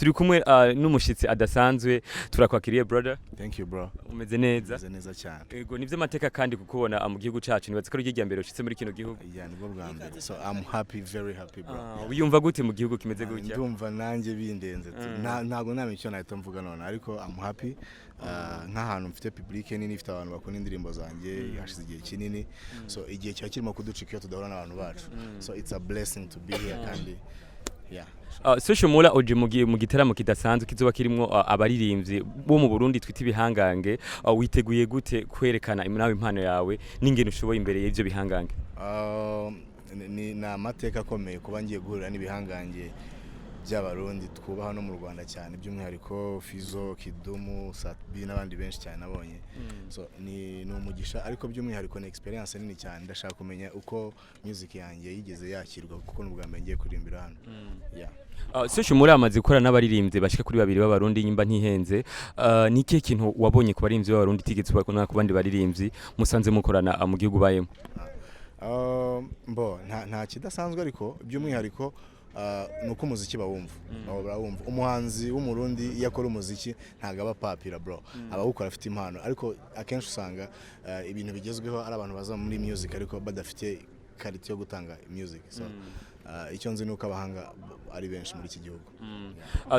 turi kumwe n'umushitsi adasanzwe turakwakiriye brother. Thank you bro. Umeze neza? Umeze neza cyane. Yego nivyo mateka kandi kukubona mu gihugu cacu nibaze ko ryo mbere ushitse muri kino gihugu. Yeah, nibwo bwa mbere. So I'm happy, very happy bro. Wiyumva gute mu gihugu kimeze gutya? Ndumva nanjye bindenze. Ntago namenye icyo nahita mvuga none ariko I'm happy. Nk'ahantu mfite public nini ifite abantu bakunda indirimbo zanjye hashize igihe kinini. So igihe cya kirimo kuducika iyo tudahura n'abantu bacu. So it's a blessing to be here kandi yeah. Social Mula uje mu giteramo kidasanzwe kizoba kirimo abaririmbyi bo mu Burundi twita ibihangange, witeguye gute kwerekana nawe impano yawe n'ingene ushoboye imbere y'ivyo bihangange? Ni amateka akomeye kuba ngiye guhurira n'ibihangange by'abarundi twubaha no mu Rwanda cyane by'umwihariko Fizzo Kidum Sat-B n'abandi benshi cyane nabonye. So ni umugisha ariko by'umwihariko ni experience nini cyane ndashaka kumenya uko music yanjye yigeze yakirwa kuko n'ubwa mbere ngiye kurimbira hano. Yeah. Social Mula amaze gukora n'abaririmbyi bashika kuri babiri b'abarundi nyimba ntihenze. Ni ikihe kintu wabonye ku baririmbyi b'abarundi tigeze bakora ku bandi baririmbyi musanze mukorana mu gihugu bayemo? Nta kidasanzwe ariko by'umwihariko nuko umuziki bawumva umuhanzi w'umurundi yakora umuziki ntago aba papira bro abawukora afite impano ariko akenshi usanga ibintu bigezweho ari abantu baza muri music ariko badafite karite yo gutanga music. So icyo nzi nuko abahanga ari benshi muri iki gihugu.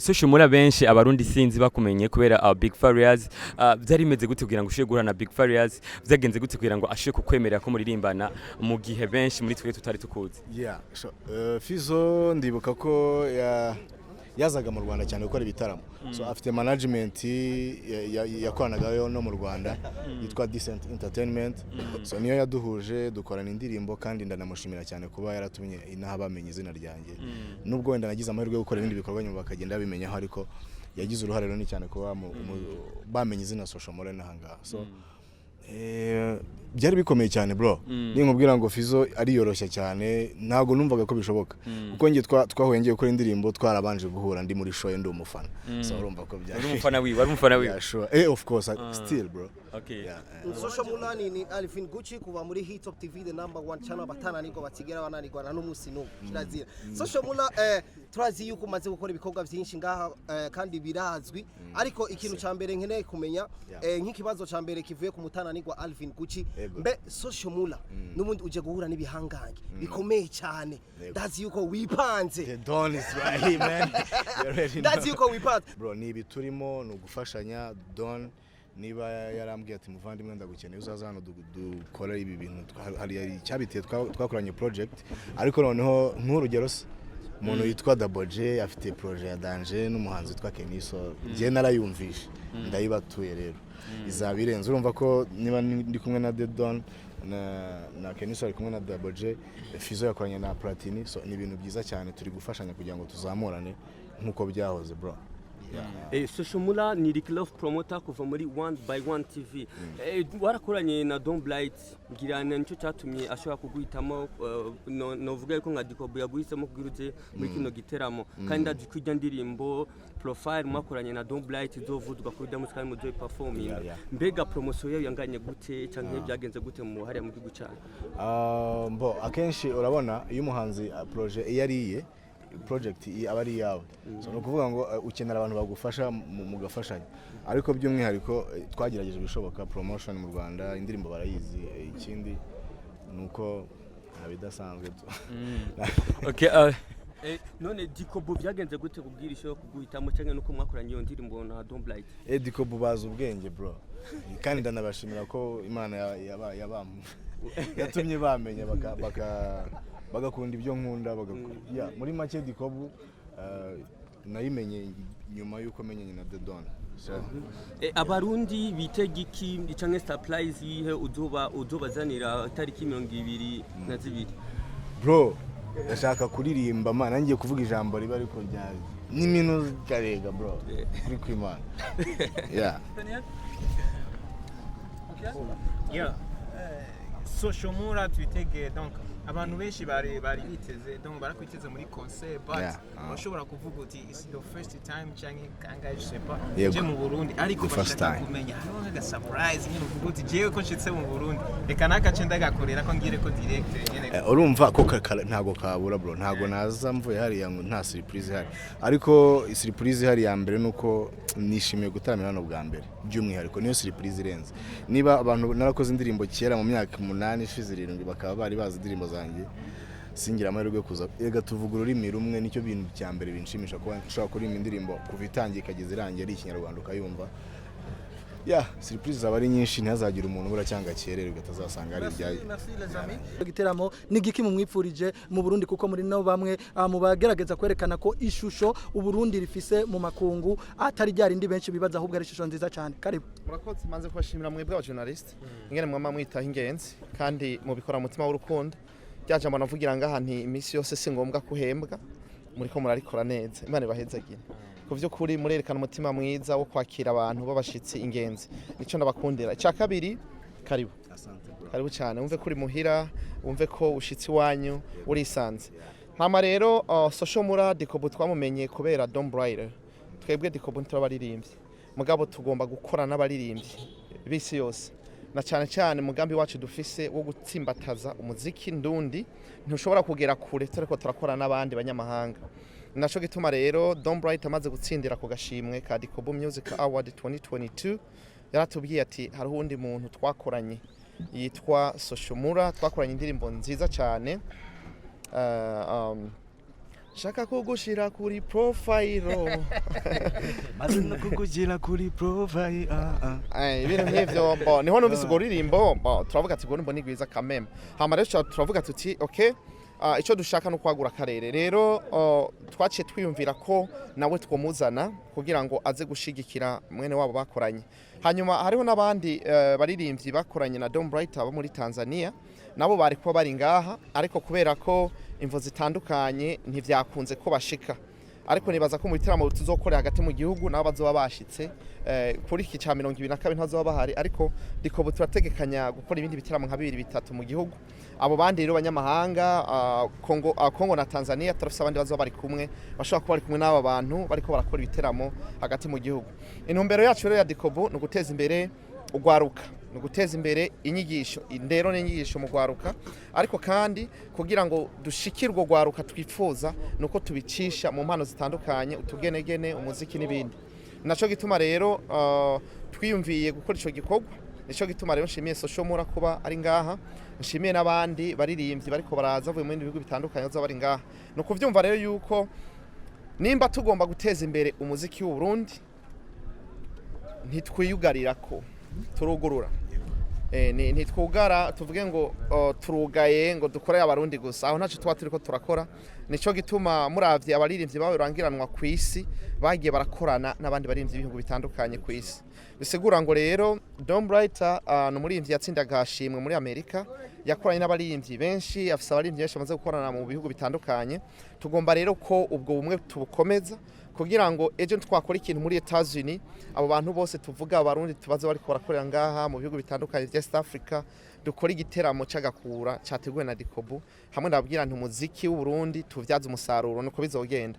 Social Mula benshi abarundi sinzi bakumenye kubera Big Farious byari imeze gute kugira ngo ushe guhura na Big Farious byagenze gute kugira ngo ashe kukwemerera ko muririmbana mu gihe benshi muri twe tutari tukuzi? Yeah, Fizzo ndibuka ko yazaga mu Rwanda cyane gukora ibitaramo. So afite management yakoranaga no mu Rwanda yitwa Decent Entertainment. So niyo yaduhuje dukorana indirimbo kandi ndanamushimira cyane kuba yaratumye inaha bamenye izina ryanjye. Nubwo wenda nagize amahirwe yo gukora ibindi bikorwa nyuma bakagenda babimenyaho ariko yagize uruhare runini cyane kuba bamenye izina Social Mula n'ahanga. So byari bikomeye cyane bro. Ninkubwira ngo Fizzo ari yoroshya cyane ntago numvaga ko bishoboka kuko ngiye twahuye ngiye gukora indirimbo twarabanje guhura ndi muri show ndi umufana. So urumva ko byari umufana wiwe Yeah, sure. Of course still bro. Okay. Yeah. Social Mula ni Alvin Gucci kuva muri Hit Top TV the #1 channel batana niko batigera bananirwa na n'umunsi no kirazira. Social Mula turazi yuko umaze gukora ibikorwa byinshi ngaha kandi birazwi ariko ikintu ca mbere nkeneye kumenya nk'ikibazo ca mbere kivuye ku mutananirwa Alvin Gucci mbe Social Mula n'ubundi uje guhura n'ibihangange bikomeye cyane ndazi yuko wipanze. The Don is right man. Ndazi yuko wipanze bro ni biturimo no gufashanya Don niba yarambwiye ati muvandimwe ndagukeneye uzaza hano dukora ibi bintu hari cyabiteye twakoranye project ariko noneho nk'urugero umuntu yitwa Daboje afite projet ya Danger n'umuhanzi witwa Keniso je narayumvishe ndayibatuye rero izabirenze urumva ko niba ndi kumwe na The Don na Keniso ari kumwe na Daboje Fizzo yakoranye na Platini. So ni ibintu byiza cyane turi gufashanya kugira ngo tuzamurane nkuko byahoze bro. Social Mula ni Rick Love promoter kuva muri 1x1 TV. Warakoranye na Don Blight ngirana nicyo cyatumye ashobora kuguhitamo novuga yuko nka Dicobu yaguhisemo kugiruze muri kino giteramo kandi ndadikwijya ndirimbo profile mwakoranye na Don Blight izovuzwa kuri Damus kandi muzoy performing. Mbega promotion yayo yanganye gute cyangwa byagenze gute mu hariya mu gihugu cyane? Akenshi urabona iyo umuhanzi projet yariye project abari yawe. So no kuvuga ngo ukenera abantu bagufasha mugafashanya ariko by'umwihariko twagerageje bishoboka promotion mu Rwanda indirimbo barayizi ikindi nuko abidasanzwe. Okay. None Dicobu byagenze gute kubwira isho kuguhitamo cyangwa nuko mwakoranye iyo ndirimbo na Don Blight? Dicobu baza ubwenge bro kandi ndanabashimira ko Imana yatumye bamenya bagakunda ibyo nkunda muri make Dicobu nayimenye nyuma yuko menyanye na The Don. Abarundi bitegiki cyangwa surprise ihe uzobazanira tariki 22 bro ndashaka kuririmba mana ngiye kuvuga ijambo riba ariko ryari n'iminu karega bro kuri kwimana. Yeah. social mura twitege donc abantu benshi bari biteze donc barakwiteze muri concert but bashobora kuvuga uti is the first time change kangaje je sais pas je mu Burundi ariko bashaka kumenya hano nka surprise nyine uvuga uti jewe ko nshitse mu Burundi reka nakace ndagakorera ko ngire ko direct nyene urumva ko ntago kabura bro ntago naza mvuye hari yangu nta surprise hari ariko surprise hari ya mbere nuko nishimiye gutaramira hano bwa mbere by'umwihariko niyo surprise irenze niba abantu narakoze indirimbo kera mu myaka 8 ishize 7 bakaba bari bazi indirimbo zanjye singira amahirwe kuza ega tuvuga ururimi rumwe nicyo bintu cya mbere binshimisha kuba nshaka kuririmba indirimbo kuva itangiye kageze irangiye ari ikinyarwanda ukayumva surprise zaba ari nyinshi ntazagira umuntu ubura cyangwa cyererwe atazasanga ari ibyaye mugiteramo nigiki mumwipfurije mu Burundi kuko muri no bamwe mu bagerageza kwerekana ko ishusho uburundi rifise mu makungu atari ryari ndi benshi bibaza ahubwo ari ishusho nziza cyane karibu murakoze manze kwashimira mwebwe aba journalist ingene mwama mwitaho ingenzi kandi mubikora mutima w'urukundo ryaje mbona vugira ngaha nti imisi yose singombwa kuhembwa muri ko murarikora neza imana ibahezagire kuvyo kuri murerekana umutima mwiza wo kwakira abantu babashitsi ingenzi nico ndabakundira cya kabiri karibu cyane umve kuri muhira umve ko ushitsi wanyu urisanze ntama rero social mura Dicobu twamumenye kubera Don Brighter twebwe Dicobu turabaririmbye mugabo tugomba gukora n'abaririmbyi bisi yose na cyane cyane mugambi wacu dufise wo gutsimbataza umuziki ndundi ntushobora kugera kure tureko turakora n'abandi banyamahanga naco gituma rero Don Bright amaze gutsindira ku gashimwe ka Dicobu Music Award 2022 yaratubwiye ati hari undi muntu twakoranye yitwa Social Mura twakoranye indirimbo nziza cyane shaka kugushira kuri profile maze no kugushira kuri profile ibintu nk'ivyo bo niho numvise go ririmbo bo turavuga ati go nimbo ni gwiza kameme hama rero turavuga tuti okay icyo dushaka no kwagura akarere rero twaciye twiyumvira ko nawe twomuzana kugira ngo aze gushigikira mwene wabo bakoranye hanyuma hariho nabandi baririmbyi bakoranye na Don Bright abo muri Tanzania nabo bari ko bari ngaha ariko kubera ko imvo zitandukanye ntivyakunze ko bashika ariko nibaza ko mu bitaramo tuzokorera hagati mu gihugu nabo bazoba bashitse kuri iki ca 2022 ntazoba bahari ariko Dicobu turategekanya gukora ibindi bitaramo nka 2-3 mu gihugu abo bandi rero banyamahanga Kongo na Tanzania turafise abandi bazoba bari kumwe bashobora kuba bari kumwe n'aba bantu bariko barakora ibitaramo hagati mu gihugu intumbero yacu rero ya Dicobu no guteza imbere ugwaruka no guteza imbere inyigisho indero n'inyigisho mu gwaruka ariko kandi kugira ngo dushikirwe gwaruka twifuza nuko tubicisha mu mpano zitandukanye utugenegene umuziki n'ibindi naco gituma rero twiyumviye gukora ico gikorwa nico gituma rero nshimiye Social Mura kuba ari ngaha nshimiye n'abandi baririmbyi bariko baraza bavuye mu bindi bihugu bitandukanye zo bari ngaha no kuvyumva rero yuko nimba tugomba guteza imbere umuziki w'u Burundi ntitwiyugarira ko turugurura ntitwugara tuvuge ngo turugaye ngo dukoreye abarundi gusa aho ntaco tuba turiko turakora nico gituma muravye abaririmbyi bawe rangiranwa ku isi bagiye barakorana n'abandi baririmbyi b'ibihugu bitandukanye ku isi bisigura ngo rero Don Bright no muririmbyi yatsindaga hashimwe muri Amerika yakoranye n'abaririmbyi benshi afise abaririmbyi benshi bamaze gukorana mu bihugu bitandukanye tugomba rero ko ubwo bumwe tubukomeza kugira ngo ejo twakora ikintu muri Etats-Unis abo bantu bose tuvuga abarundi tubaze bari korakorera ngaha mu bihugu bitandukanye bya East Africa dukora igiteramo cy'agakura cyateguwe na Dicobu hamwe ndababwira nti umuziki w'u Burundi tuvyaza umusaruro nuko bizogenda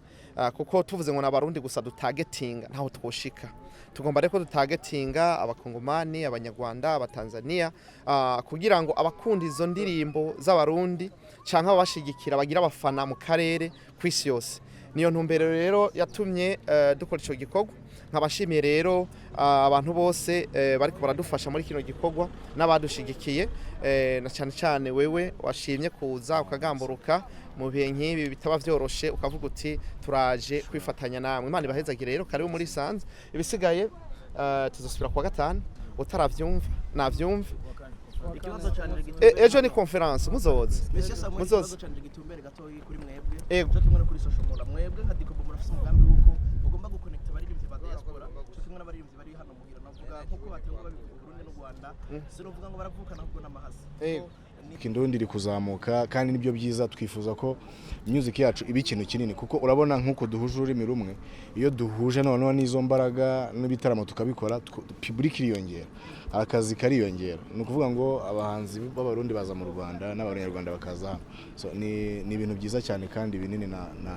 kuko tuvuze ngo n'abarundi gusa dutagetinga ntaho twoshika tugomba reko dutagetinga abakongomani abanyarwanda abatanzania kugira ngo abakunda izo ndirimbo z'abarundi canke abashigikira bagira abafana mu karere kw'isi yose niyo ntumbero rero yatumye dukora ico gikorwa nkabashimiye rero abantu bose bariko baradufasha muri kino gikorwa n'abadushigikiye na cyane cyane wewe washimye kuza ukagamburuka mu bihe nk'ibi bitaba vyoroshe ukavuga uti turaje kwifatanya namwe Imana ibahezagire rero karibu muri Sanze ibisigaye tuzosubira kwa gatanu utaravyumva navyumva ejo ni conference muzoza cyane gitumbere gatoyi kuri mwebwe cyo kimwe kuri social media mwebwe nka Dicobu murafise umugambi wuko ugomba guconnect abaririmbyi ba diaspora cyo kimwe n'abaririmbyi bari hano muhira navuga nkuko batenguye babivuga Burundi n'u Rwanda siruvuga ngo baravukana ahubwo n'amahasi Indundi iri kuzamuka kandi nibyo byiza twifuza ko music yacu iba ikintu kinini kuko urabona nkuko duhuje ururimi rumwe iyo duhuje noneho n'izo mbaraga n'ibitaramo tukabikora public iriyongera akazi kariyongera ni ukuvuga ngo abahanzi b'abarundi baza mu Rwanda n'abanyarwanda bakaza hano so ni ibintu byiza cyane kandi binini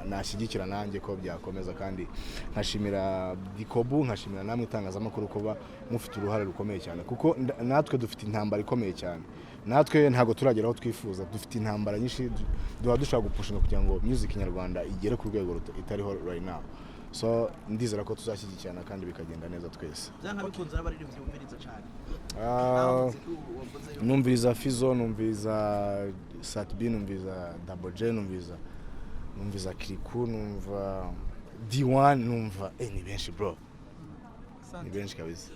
nashyigikira nanjye ko byakomeza kandi nkashimira Dicobu nkashimira namwe itangazamakuru kuba mufite uruhare rukomeye cyane kuko natwe dufite intambara ikomeye cyane natwe ntago turagera aho twifuza dufite intambara nyinshi dushaka gupushinga kugira ngo music nyarwanda igere ku rwego itariho right now so ndizera ko tuzashyigikirana kandi bikagenda neza twese byankabikunze abaririmbyi bumviriza cyane numviriza Fizzo numviriza Sat-B numviriza Double numviriza Kiriku numva D1 numva ni benshi bro ni benshi kabisa